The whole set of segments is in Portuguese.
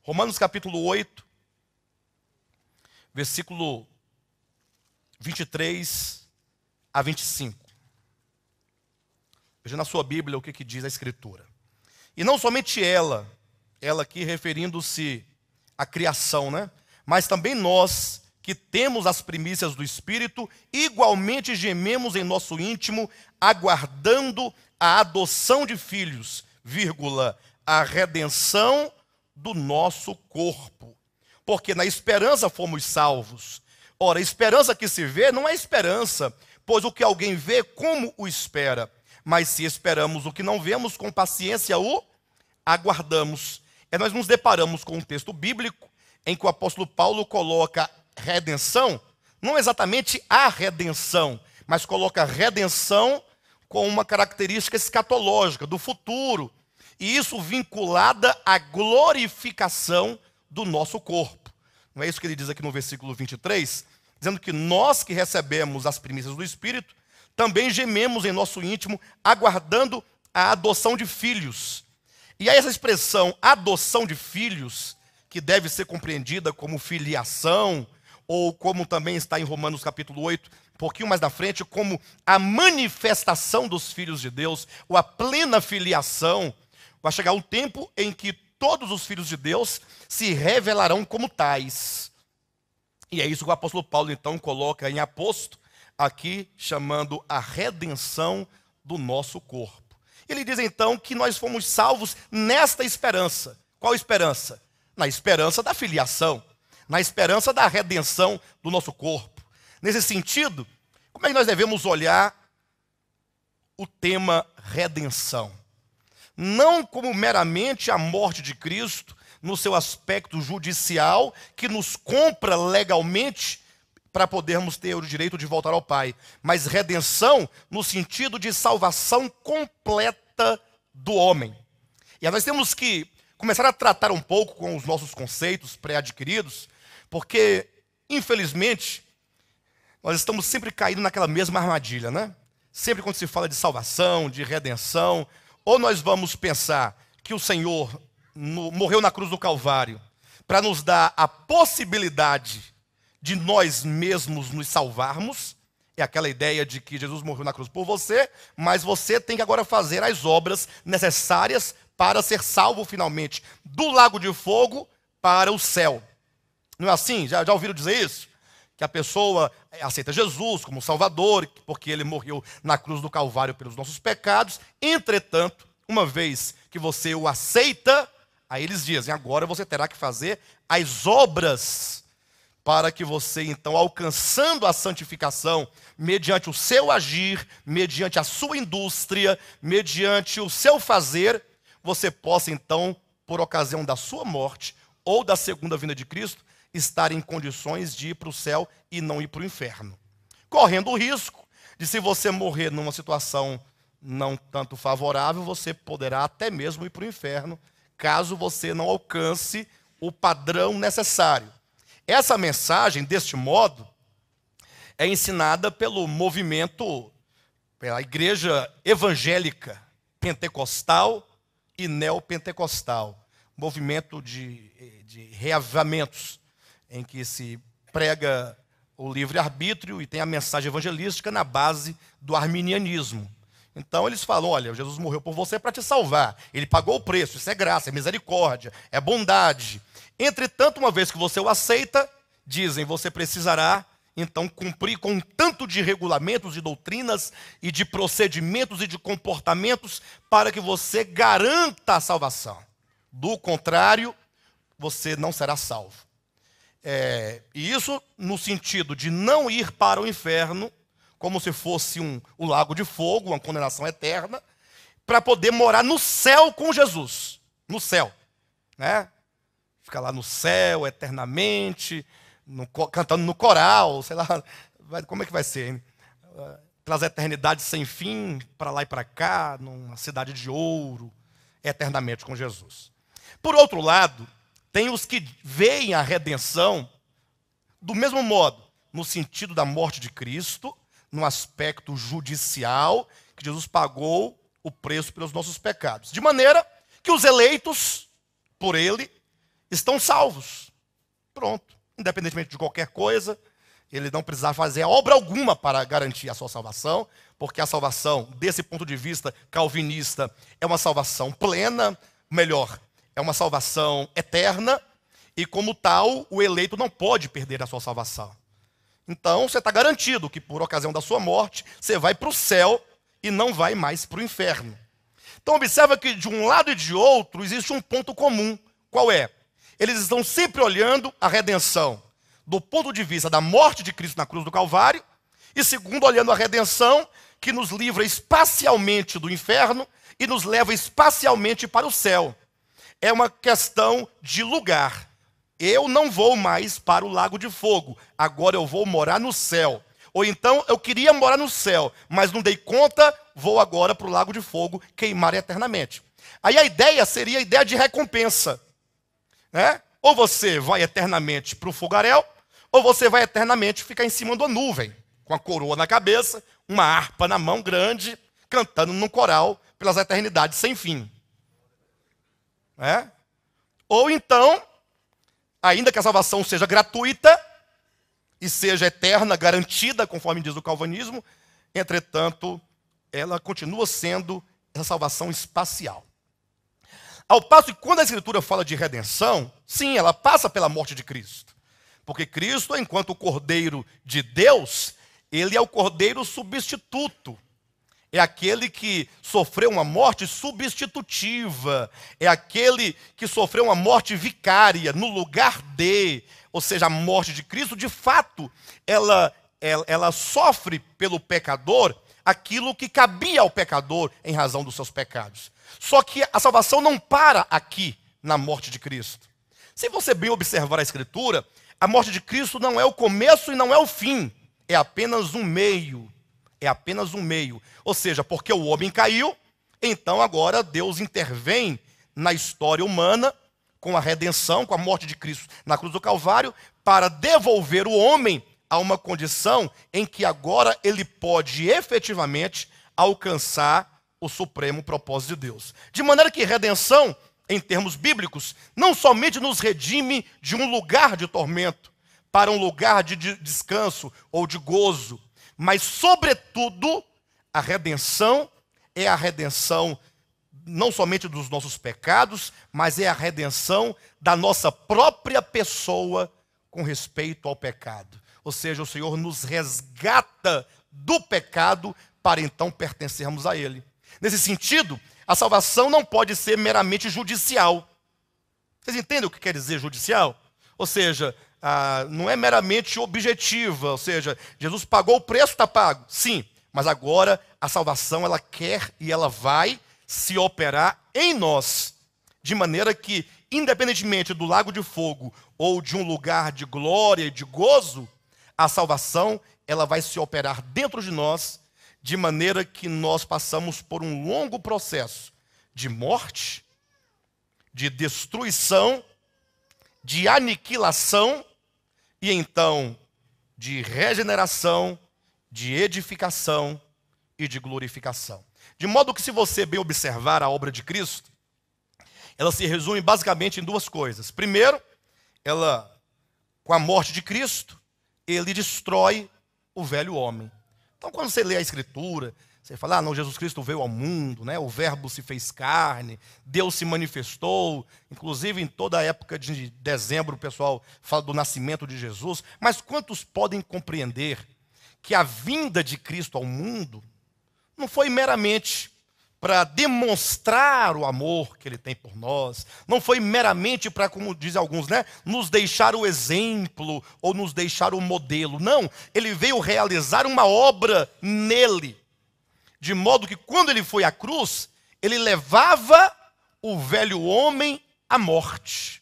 Romanos capítulo 8, versículo 23 a 25. Veja na sua Bíblia o que diz a Escritura. E não somente ela aqui referindo-se à criação, né? Mas também nós, que temos as primícias do Espírito, igualmente gememos em nosso íntimo, aguardando a adoção de filhos, a redenção do nosso corpo. Porque na esperança fomos salvos. Ora, a esperança que se vê não é esperança, pois o que alguém vê, como o espera? Mas se esperamos o que não vemos, com paciência o aguardamos. E nós nos deparamos com um texto bíblico em que o apóstolo Paulo coloca redenção, não exatamente a redenção, mas coloca redenção com uma característica escatológica, do futuro. E isso vinculada à glorificação do nosso corpo. Não é isso que ele diz aqui no versículo 23? Dizendo que nós que recebemos as primícias do Espírito, também gememos em nosso íntimo, aguardando a adoção de filhos. E aí essa expressão, adoção de filhos, que deve ser compreendida como filiação, ou como também está em Romanos capítulo 8, um pouquinho mais na frente, como a manifestação dos filhos de Deus, ou a plena filiação. Vai chegar um tempo em que todos os filhos de Deus se revelarão como tais. E é isso que o apóstolo Paulo então coloca em aposto, aqui chamando a redenção do nosso corpo. Ele diz então que nós fomos salvos nesta esperança. Qual esperança? Na esperança da filiação, na esperança da redenção do nosso corpo. Nesse sentido, como é que nós devemos olhar o tema redenção? Não como meramente a morte de Cristo, no seu aspecto judicial, que nos compra legalmente para podermos ter o direito de voltar ao Pai, mas redenção no sentido de salvação completa do homem. E aí nós temos que começar a tratar um pouco com os nossos conceitos pré-adquiridos, porque, infelizmente, nós estamos sempre caindo naquela mesma armadilha, né? Sempre quando se fala de salvação, de redenção, ou nós vamos pensar que o Senhor morreu na cruz do Calvário para nos dar a possibilidade de nós mesmos nos salvarmos. É aquela ideia de que Jesus morreu na cruz por você, mas você tem que agora fazer as obras necessárias para ser salvo finalmente do lago de fogo para o céu. Não é assim? Já ouviram dizer isso? Que a pessoa aceita Jesus como Salvador, porque ele morreu na cruz do Calvário pelos nossos pecados. Entretanto, uma vez que você o aceita, aí eles dizem, agora você terá que fazer as obras para que você, então, alcançando a santificação, mediante o seu agir, mediante a sua indústria, mediante o seu fazer, você possa, então, por ocasião da sua morte ou da segunda vinda de Cristo, estar em condições de ir para o céu e não ir para o inferno. Correndo o risco de, se você morrer numa situação não tanto favorável, você poderá até mesmo ir para o inferno, caso você não alcance o padrão necessário. Essa mensagem, deste modo, é ensinada pelo movimento, pela igreja evangélica, pentecostal e neopentecostal. Movimento de reavivamentos, em que se prega o livre-arbítrio e tem a mensagem evangelística na base do arminianismo. Então eles falam, olha, Jesus morreu por você para te salvar. Ele pagou o preço, isso é graça, é misericórdia, é bondade. Entretanto, uma vez que você o aceita, dizem, você precisará, então, cumprir com um tanto de regulamentos e doutrinas e de procedimentos e de comportamentos para que você garanta a salvação. Do contrário, você não será salvo. E isso no sentido de não ir para o inferno, como se fosse o lago de fogo, uma condenação eterna, para poder morar no céu com Jesus. No céu, né? Ficar lá no céu eternamente, cantando no coral, sei lá, como é que vai ser, hein? Pelas eternidades sem fim, para lá e para cá, numa cidade de ouro, eternamente com Jesus. Por outro lado, tem os que veem a redenção do mesmo modo, no sentido da morte de Cristo, no aspecto judicial, que Jesus pagou o preço pelos nossos pecados. De maneira que os eleitos por ele, estão salvos. Pronto. Independentemente de qualquer coisa, ele não precisava fazer obra alguma para garantir a sua salvação, porque a salvação, desse ponto de vista calvinista, é uma salvação plena, melhor, é uma salvação eterna, e como tal, o eleito não pode perder a sua salvação. Então, você está garantido que por ocasião da sua morte, você vai para o céu e não vai mais para o inferno. Então, observa que de um lado e de outro existe um ponto comum. Qual é? Eles estão sempre olhando a redenção do ponto de vista da morte de Cristo na cruz do Calvário, e segundo, olhando a redenção que nos livra espacialmente do inferno e nos leva espacialmente para o céu. É uma questão de lugar. Eu não vou mais para o lago de fogo, agora eu vou morar no céu. Ou então, eu queria morar no céu, mas não dei conta, vou agora para o lago de fogo queimar eternamente. Aí a ideia seria a ideia de recompensa, né? Ou você vai eternamente para o fogaréu, ou você vai eternamente ficar em cima da nuvem, com a coroa na cabeça, uma harpa na mão grande, cantando num coral pelas eternidades sem fim. Ou então, ainda que a salvação seja gratuita e seja eterna, garantida, conforme diz o calvinismo, entretanto, ela continua sendo essa salvação espacial. Ao passo que quando a Escritura fala de redenção, sim, ela passa pela morte de Cristo. Porque Cristo, enquanto o Cordeiro de Deus, ele é o Cordeiro substituto. É aquele que sofreu uma morte substitutiva. É aquele que sofreu uma morte vicária no lugar de. Ou seja, a morte de Cristo, de fato, ela sofre pelo pecador aquilo que cabia ao pecador em razão dos seus pecados. Só que a salvação não para aqui na morte de Cristo. Se você bem observar a Escritura, a morte de Cristo não é o começo e não é o fim. É apenas um meio. É apenas um meio. Ou seja, porque o homem caiu, então agora Deus intervém na história humana com a redenção, com a morte de Cristo na cruz do Calvário, para devolver o homem a uma condição em que agora ele pode efetivamente alcançar o supremo propósito de Deus. De maneira que redenção, em termos bíblicos, não somente nos redime de um lugar de tormento para um lugar de descanso ou de gozo, mas, sobretudo, a redenção é a redenção não somente dos nossos pecados, mas é a redenção da nossa própria pessoa com respeito ao pecado. Ou seja, o Senhor nos resgata do pecado para então pertencermos a Ele. Nesse sentido, a salvação não pode ser meramente judicial. Vocês entendem o que quer dizer judicial? Ou seja, não é meramente objetiva, ou seja, Jesus pagou o preço, está pago. Sim, mas agora a salvação ela quer e ela vai se operar em nós, de maneira que, independentemente do lago de fogo ou de um lugar de glória e de gozo, a salvação ela vai se operar dentro de nós, de maneira que nós passamos por um longo processo de morte, de destruição, de aniquilação e então de regeneração, de edificação e de glorificação. De modo que, se você bem observar a obra de Cristo, ela se resume basicamente em duas coisas. Primeiro, com a morte de Cristo, ele destrói o velho homem. Então, quando você lê a Escritura, você fala, não, Jesus Cristo veio ao mundo, né? O verbo se fez carne, Deus se manifestou. Inclusive, em toda a época de dezembro, o pessoal fala do nascimento de Jesus. Mas quantos podem compreender que a vinda de Cristo ao mundo não foi meramente para demonstrar o amor que Ele tem por nós, não foi meramente para, como dizem alguns, né, nos deixar o exemplo ou nos deixar o modelo. Não, Ele veio realizar uma obra nele, de modo que quando Ele foi à cruz, Ele levava o velho homem à morte.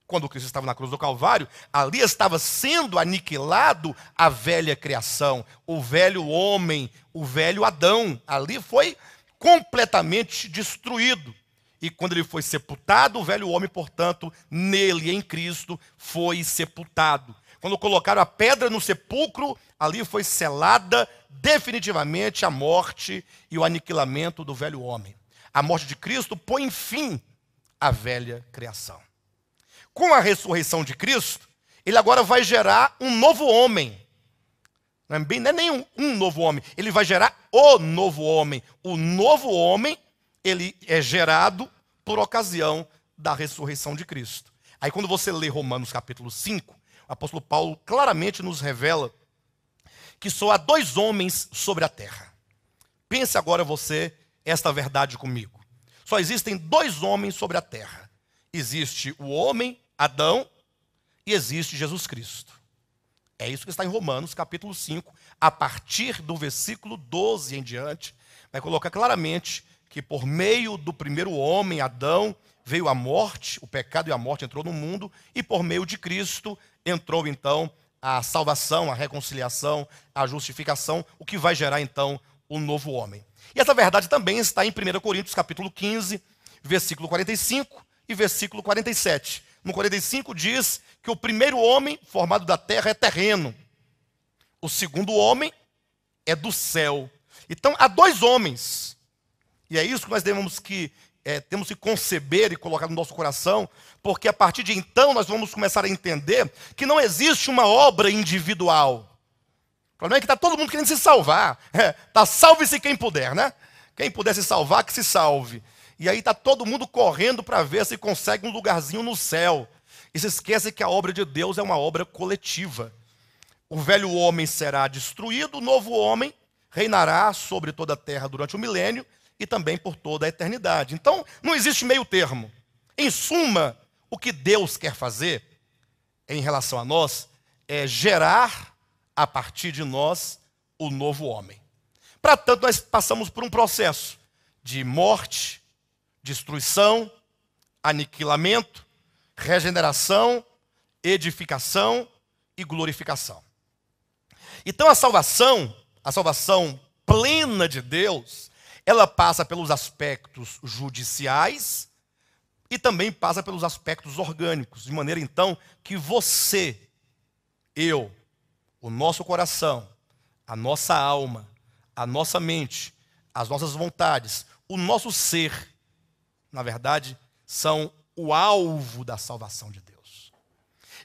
Quando Cristo estava na cruz do Calvário, ali estava sendo aniquilado a velha criação, o velho homem, o velho Adão. Ali foi completamente destruído. E quando ele foi sepultado, o velho homem, portanto, nele, em Cristo, foi sepultado. Quando colocaram a pedra no sepulcro, ali foi selada definitivamente a morte e o aniquilamento do velho homem. A morte de Cristo põe fim à velha criação. Com a ressurreição de Cristo, ele agora vai gerar um novo homem. Não é nem um novo homem, ele vai gerar o novo homem. O novo homem, ele é gerado por ocasião da ressurreição de Cristo. Aí quando você lê Romanos capítulo 5, o apóstolo Paulo claramente nos revela que só há dois homens sobre a terra. Pense agora você esta verdade comigo. Só existem dois homens sobre a terra. Existe o homem, Adão, e existe Jesus Cristo. É isso que está em Romanos capítulo 5, a partir do versículo 12 em diante, vai colocar claramente que por meio do primeiro homem, Adão, veio a morte, o pecado e a morte entrou no mundo, e por meio de Cristo entrou então a salvação, a reconciliação, a justificação, o que vai gerar então o novo homem. E essa verdade também está em 1 Coríntios capítulo 15, versículo 45 e versículo 47. No 45 diz que o primeiro homem formado da terra é terreno. O segundo homem é do céu. Então há dois homens. E é isso que nós temos que conceber e colocar no nosso coração, porque a partir de então nós vamos começar a entender que não existe uma obra individual. O problema é que está todo mundo querendo se salvar. Tá, salve-se quem puder, né? Quem puder se salvar, que se salve. E aí está todo mundo correndo para ver se consegue um lugarzinho no céu. E se esquece que a obra de Deus é uma obra coletiva. O velho homem será destruído, o novo homem reinará sobre toda a terra durante o milênio e também por toda a eternidade. Então, não existe meio termo. Em suma, o que Deus quer fazer em relação a nós é gerar a partir de nós o novo homem. Para tanto, nós passamos por um processo de morte, destruição, aniquilamento, regeneração, edificação e glorificação. Então a salvação plena de Deus, ela passa pelos aspectos judiciais e também passa pelos aspectos orgânicos, de maneira então que você, eu, o nosso coração, a nossa alma, a nossa mente, as nossas vontades, o nosso ser, na verdade, são o alvo da salvação de Deus.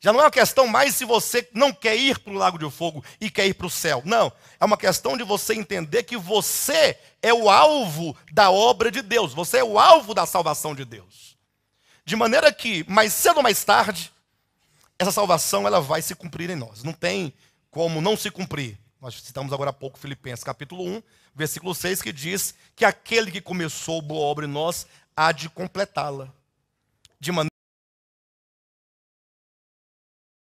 Já não é uma questão mais se você não quer ir para o lago de fogo e quer ir para o céu. Não, é uma questão de você entender que você é o alvo da obra de Deus. Você é o alvo da salvação de Deus. De maneira que, mais cedo ou mais tarde, essa salvação ela vai se cumprir em nós. Não tem como não se cumprir. Nós citamos agora há pouco Filipenses capítulo 1, versículo 6, que diz que aquele que começou boa obra em nós há de completá-la. De maneira